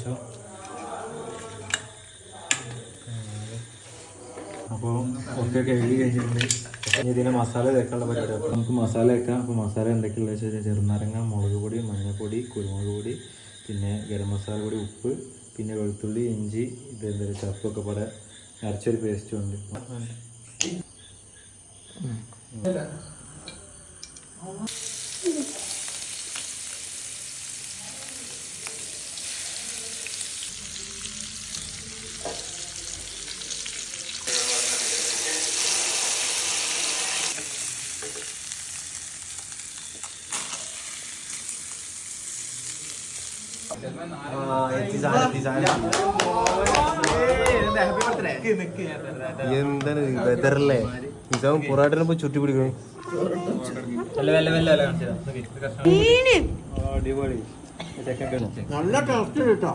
ഏകദേശം. അപ്പോൾ ഒക്കെ കഴുകി കഴിഞ്ഞിട്ടുണ്ട്. ഇതിന് മസാല തേക്കാനുള്ള പരിപാടി. അപ്പോൾ നമുക്ക് മസാല വെക്കാം. അപ്പോൾ മസാല എന്തൊക്കെയുള്ളത് വെച്ചാൽ ചെറുനാരങ്ങ, മുളക് പൊടി, മഞ്ഞൾപ്പൊടി, കുരുമുളക് പൊടി, പിന്നെ ഗരം മസാല പൊടി, ഉപ്പ്, പിന്നെ വെളുത്തുള്ളി, ഇഞ്ചി, ഇത് എന്തെങ്കിലും ചപ്പൊക്കെ പോലെ അരച്ചൊരു പേസ്റ്റും ഉണ്ട്. എന്താണ് വെതറല്ലേ ഇതാവും പൊറാട്ടിനെ പോയി ചുറ്റി പിടിക്കണം. നല്ല ടേസ്റ്റ് കേട്ടോ.